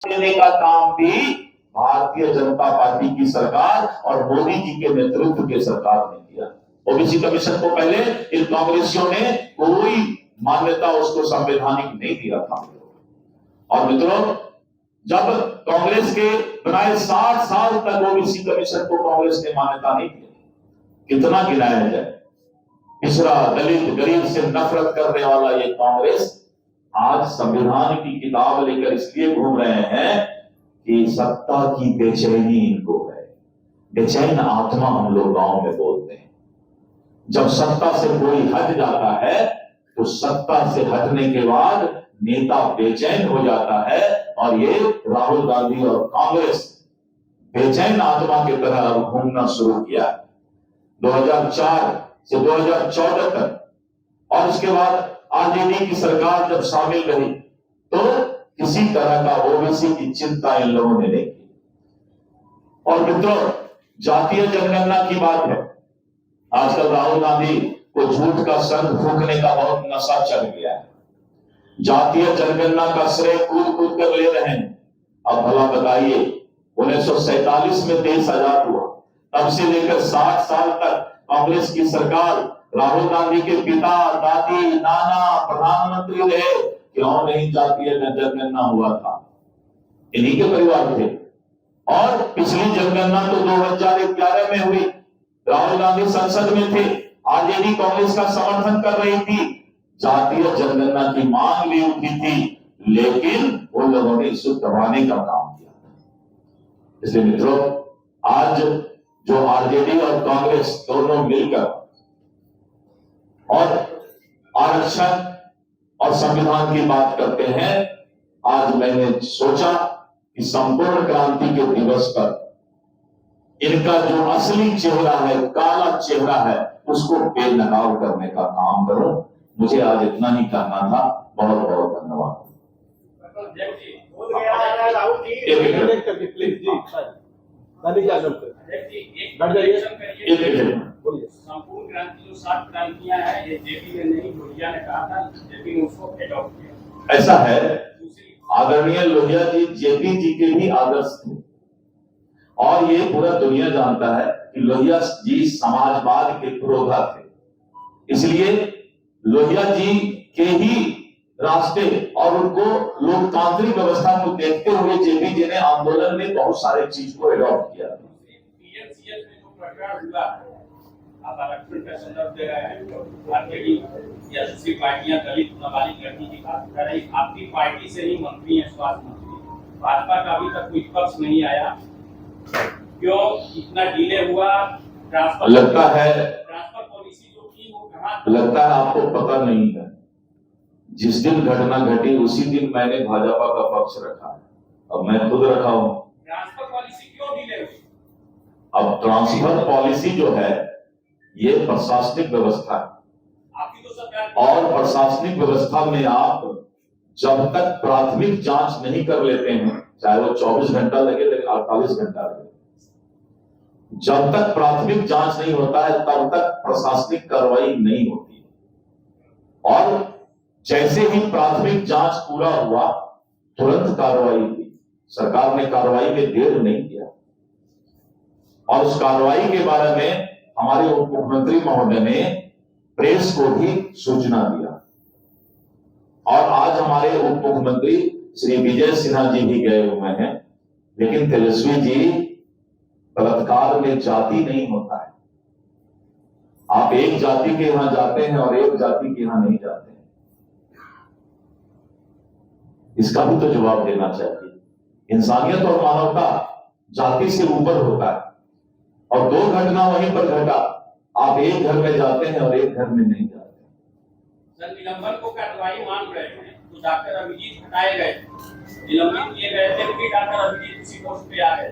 देने का काम भी भारतीय जनता पार्टी की सरकार और मोदी जी के नेतृत्व की सरकार ने किया। ओबीसी कमीशन को पहले इन कांग्रेसियों ने कोई मान्यता उसको संवैधानिक नहीं दिया था। और मित्रों, जब कांग्रेस के बनाए 60 साल तक ओबीसी कमीशन को कांग्रेस ने मान्यता नहीं दी, कितना गिनाया जाए। पिछड़ा, दलित, गरीब से नफरत करने वाला ये कांग्रेस आज संविधान की किताब लेकर इसलिए घूम रहे हैं कि सत्ता की बेचैनी इनको है। बेचैन आत्मा हम लोग गांव में बोलते हैं। जब सत्ता से कोई हट जाता है तो सत्ता से हटने के बाद नेता बेचैन हो जाता है, और ये राहुल गांधी और कांग्रेस बेचैन आत्मा की तरह अब घूमना शुरू किया। 2004 से 2014 तक, और उसके बाद आरजेडी की सरकार जब शामिल रही तो किसी तरह का ओबीसी की चिंता इन लोगों ने नहीं की। और मित्रों, जातीय जनगणना की बात है। आजकल राहुल गांधी को झूठ का संग फूंकने का बहुत नशा चढ़ गया है। जातीय जनगणना का श्रेय कूद कूद कर ले रहे हैं। अब भला बताइए, 1947 में देश आजाद हुआ, तब से लेकर 60 साल तक कांग्रेस की सरकार, राहुल गांधी के पिता, दादी, नाना प्रधानमंत्री रहे, क्यों नहीं जातीय जनगणना हुआ था? इन्हीं के परिवार थे। और पिछली जनगणना तो 2011 में हुई, राहुल गांधी संसद में थे, आरजेडी कांग्रेस का समर्थन कर रही थी, जातीय जनगणना की मांग भी उठी थी, लेकिन उन लोगों ने इसे दबाने का काम किया। इसलिए मित्रों, आज जो आरजेडी और कांग्रेस दोनों मिलकर और आरक्षण और संविधान की बात करते हैं, आज मैंने सोचा कि संपूर्ण क्रांति के दिवस पर इनका जो असली चेहरा है, काला चेहरा है, उसको बेनकाब करने का काम करो। मुझे आज इतना ही कहना था। बहुत बहुत धन्यवाद। संपूर्ण क्रांति जो 7 क्रांतियां हैं, ये जेपी ने नहीं, लोहिया ने कहा था, जेपी ने उसको एडॉप्ट किया। ऐसा है, आदरणीय लोहिया जी जेपी जी के भी आदर्श थे, और ये पूरा दुनिया जानता है कि लोहिया जी समाजवाद के पुरोधा थे। इसलिए लोहिया जी के ही रास्ते और उनको लोकतांत्रिक व्यवस्था को देखते हुए जेपी जी ने आंदोलन में बहुत सारे चीज को एडॉप्ट किया। पीएमसीएच में जो प्रकरण हुआ, आप आरक्षण का संदर्भ दे रहे हैं, तो आरजेडी या दूसरी पार्टियां दलित नाबालिग लड़की की बात कर रही, आपकी पार्टी से ही मंत्री है, स्वास्थ्य मंत्री, भाजपा का अभी तक कोई पक्ष नहीं आया, क्यों इतना डिले हुआ? ट्रांसफर लगता है, ट्रांसफर पॉलिसी जो की वो कहां? लगता है आपको पता नहीं है। जिस दिन घटना घटी उसी दिन मैंने भाजपा का पक्ष रखा है, अब मैं खुद रखा हूं। ट्रांसफर पॉलिसी क्यों डिले हुई? अब ट्रांसफर पॉलिसी जो है ये प्रशासनिक व्यवस्था है, आपकी तो सरकार, और प्रशासनिक व्यवस्था में आप जब तक प्राथमिक जांच नहीं कर लेते हैं, चाहे वो 24 घंटा लगे, लेकिन 48 घंटा लगे, जब तक प्राथमिक जांच नहीं होता है तब तक प्रशासनिक कार्रवाई नहीं होती। और जैसे ही प्राथमिक जांच पूरा हुआ तुरंत कार्रवाई हुई। सरकार ने कार्रवाई में देर नहीं किया, और उस कार्रवाई के बारे में हमारे उप मुख्यमंत्री महोदय ने प्रेस को भी सूचना दिया। और आज हमारे उप मुख्यमंत्री श्री विजय सिन्हा जी भी गए हुए हैं, लेकिन तेजस्वी जी, बलात्कार में जाति नहीं होता है। आप एक जाति के यहां जाते हैं और एक जाति के यहां नहीं जाते हैं, इसका भी तो जवाब देना चाहिए। इंसानियत और मानवता जाति से ऊपर होता है, और 2 घटना वहीं पर घटा, आप एक घर में जाते हैं और एक घर में नहीं जाते। सर, निलंबन को कार्रवाई मान रहे हैं, तो डॉक्टर अभिजीत हटाए गए, निलंबित किए गए थे, फिर डॉक्टर अभिजीत उसी पोस्ट पे आ गए।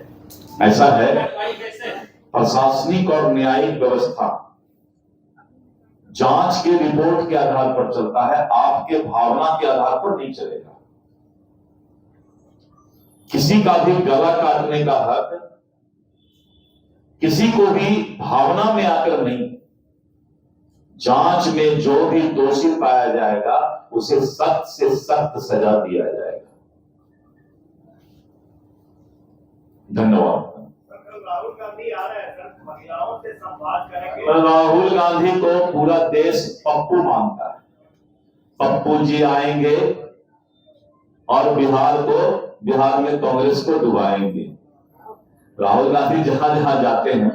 ऐसा है, कार्रवाई कैसे? प्रशासनिक और न्यायिक व्यवस्था जांच के रिपोर्ट के आधार पर चलता है, आपके भावना के आधार पर नहीं चलेगा। किसी का भी गला काटने का हक किसी को भी भावना में आकर नहीं। जांच में जो भी दोषी पाया जाएगा उसे सख्त से सख्त सजा दिया जाएगा। राहुल गांधी आ रहे हैं सर, महिलाओं से संवाद करेंगे। राहुल गांधी को पूरा देश पप्पू मानता है। पप्पू जी आएंगे और बिहार में कांग्रेस को डुबाएंगे। राहुल गांधी जहां जहां जाते हैं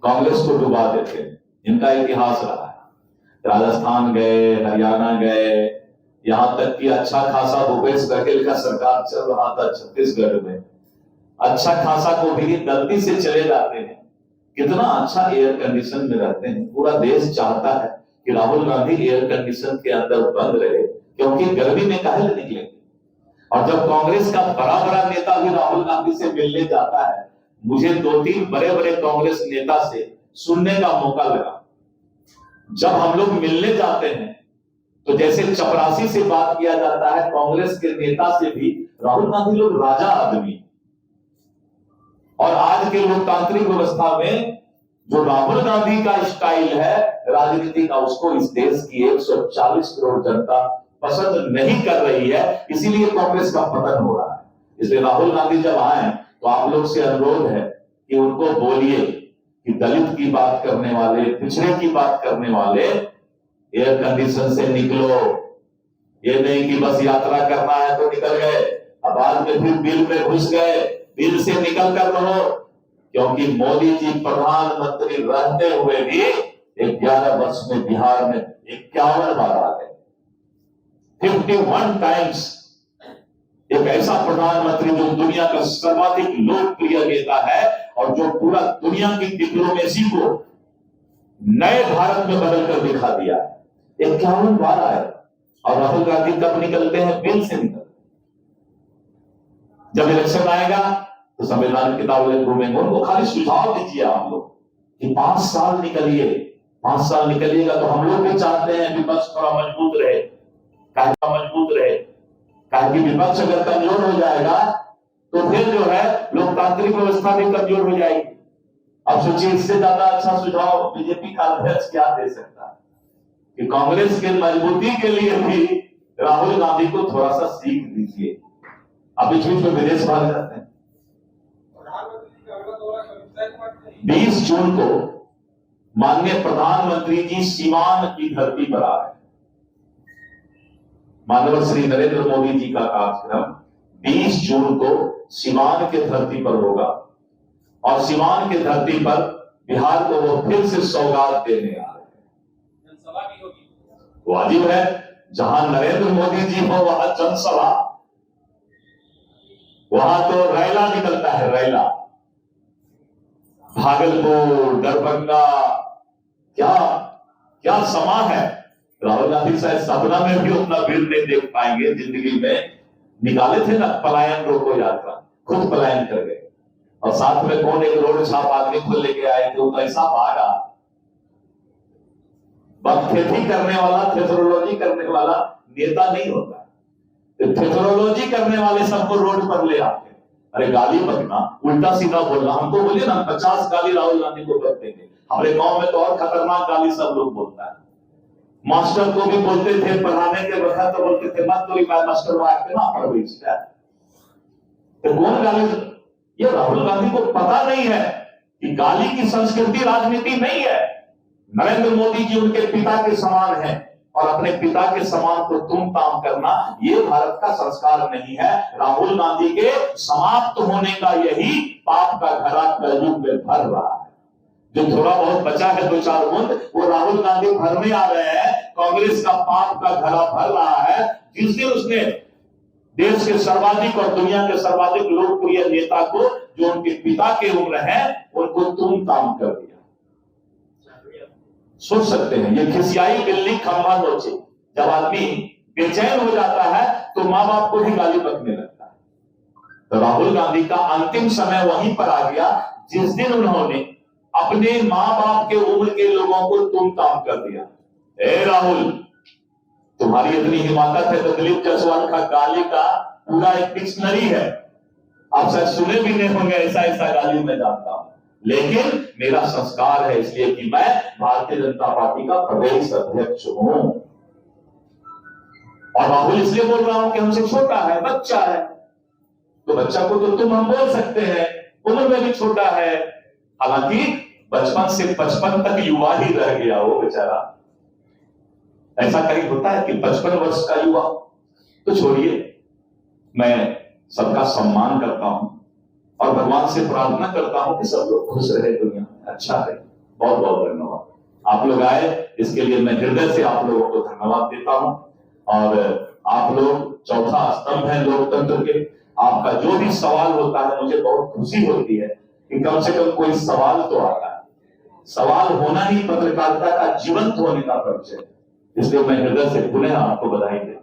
कांग्रेस को डुबा देते हैं। इनका इतिहास रहा है। राजस्थान गए, हरियाणा गए, यहां तक कि अच्छा खासा भूपेश बघेल का सरकार चल रहा था छत्तीसगढ़ में। अच्छा खासा को भी गलती से चले जाते हैं। कितना अच्छा एयर कंडीशन में रहते हैं। पूरा देश चाहता है कि राहुल गांधी एयर कंडीशन के अंदर बंद रहे, क्योंकि गर्मी में काहे निकलेंगे। और जब कांग्रेस का बड़ा बड़ा नेता भी राहुल गांधी से मिलने जाता है, मुझे 2-3 बड़े बड़े कांग्रेस नेता से सुनने का मौका लगा। जब हम लोग मिलने जाते हैं तो जैसे चपरासी से बात किया जाता है, कांग्रेस के नेता से भी राहुल गांधी लोग राजा आदमी। और आज के लोकतांत्रिक व्यवस्था में जो राहुल गांधी का स्टाइल है राजनीति का, उसको इस देश की 140 करोड़ जनता पसंद नहीं कर रही है। इसीलिए कांग्रेस का पतन हो रहा है। इसलिए राहुल गांधी जब आए तो आप लोग से अनुरोध है कि उनको बोलिए कि दलित की बात करने वाले, पिछड़े की बात करने वाले एयर कंडीशन से निकलो। ये नहीं कि बस यात्रा करना है तो निकल गए, अब बाद में फिर बिल में घुस गए। बिल से निकल कर रहो, क्योंकि मोदी जी प्रधानमंत्री रहते हुए भी 11 वर्ष में बिहार में 51 बार आ गए। 51 टाइम्स एक ऐसा प्रधानमंत्री जो दुनिया का सर्वाधिक लोकप्रिय नेता है और जो पूरा दुनिया की डिप्लोमेसी को नए भारत में बदलकर दिखा दिया है। 51 बार आए। और राहुल गांधी कब निकलते हैं? बिल से निकलते। जब इलेक्शन आएगा तो संविधान किताब लेकर घूमेंगे। उनको खाली सुझाव दीजिए आप लोग कि 5 साल निकलिए। 5 साल निकलिएगा तो हम लोग भी चाहते हैं विपक्ष थोड़ा मजबूत रहे, ताकि विपक्ष अगर कमजोर हो जाएगा तो फिर जो है लोकतांत्रिक व्यवस्था भी कमजोर हो जाएगी। अब सोचिए, इससे ज्यादा अच्छा सुझाव बीजेपी का अध्यक्ष क्या दे सकता है कि कांग्रेस के मजबूती के लिए भी राहुल गांधी को थोड़ा सा सीख दीजिए। अब बीच बीच में विदेश भाग जाते हैं। 20 जून को माननीय प्रधानमंत्री जी सीवान की धरती पर आ रहे हैं। माननीय श्री नरेंद्र मोदी जी का कार्यक्रम 20 जून को सीवान के धरती पर होगा और सीवान के धरती पर बिहार को वो फिर से सौगात देने आ रहे हैं। जनसभा भी होगी, वाजिब है। जहां नरेंद्र मोदी जी हो वहां जनसभा, वहां तो रैला निकलता है, रैला। भागलपुर, दरभंगा, क्या समा है। राहुल गांधी शायद सपना में भी अपना बिल नहीं देख पाएंगे जिंदगी में। निकाले थे ना पलायन रोको यात्रा, खुद पलायन कर गए। और साथ में कौन एक रोड छाप आदमी को लेके आए थे, वो ऐसा भागा। खेती करने वाला, थेथरोलॉजी करने वाला नेता नहीं होता। थेथरोलॉजी करने वाले सबको रोड पर ले आते हैं। अरे गाली बकना, उल्टा सीधा बोलना, हमको बोलिए ना 50 गाली राहुल गांधी को करते थे। हमारे गांव में तो और खतरनाक गाली सब लोग बोलता है। मास्टर को भी बोलते थे, पढ़ाने के वक्त तो बोलते थे मत तो मास्टर ना पढ़ रही है। तो कौन गाली? ये राहुल गांधी को पता नहीं है कि गाली की संस्कृति राजनीति नहीं है। नरेंद्र मोदी जी उनके पिता के समान है और अपने पिता के समान को तुम ताम करना ये भारत का संस्कार नहीं है। राहुल गांधी के समाप्त होने का यही पाप का घड़ा कलयुग में भर रहा है। जो थोड़ा बहुत बचा है 2-4 बूंद, वो राहुल गांधी भरने आ रहे हैं। कांग्रेस का पाप का घड़ा भर रहा है। जिस दिन उसने देश के सर्वाधिक और दुनिया के सर्वाधिक लोकप्रिय नेता को, जो उनके पिता के उम्र है, उनको तुम ताम कर दिया। सोच सकते हैं, ये खिसियाई बिल्ली खंभा नोचे। जब आदमी बेचैन हो जाता है तो मां बाप को भी गाली बकने लगता है। तो राहुल गांधी का अंतिम समय वहीं पर आ गया जिस दिन उन्होंने अपने मां बाप के उम्र के लोगों को तुम ताम कर दिया। ए राहुल, तुम्हारी इतनी हिम्मत है तो दिलीप जायसवाल का गाली का पूरा एक डिक्शनरी है। आप शायद सुने भी नहीं होंगे, ऐसा ऐसा गाली मैं जानता हूं। लेकिन मेरा संस्कार है इसलिए कि मैं भारतीय जनता पार्टी का प्रदेश अध्यक्ष हूं। और राहुल इसलिए बोल रहा हूं कि हमसे छोटा है, बच्चा है। तो बच्चा को तो तुम हम बोल सकते हैं, उम्र में भी छोटा है, हालांकि बचपन से 55 तक युवा ही रह गया वो बेचारा। ऐसा कहीं होता है कि 55 वर्ष का युवा? तो छोड़िए, मैं सबका सम्मान करता हूं और भगवान से प्रार्थना करता हूं कि सब लोग खुश रहे, दुनिया अच्छा रहे। बहुत बहुत धन्यवाद, आप लोग आए, इसके लिए मैं हृदय से आप लोगों को धन्यवाद देता हूं। और आप लोग चौथा स्तंभ है लोकतंत्र के। आपका जो भी सवाल होता है, मुझे बहुत खुशी होती है कि कम से कम कोई सवाल तो आता है। सवाल होना ही पत्रकारिता का जीवंत होने का परिचय है। इसलिए मैं हृदय से पुनः आपको बधाई देता हूं।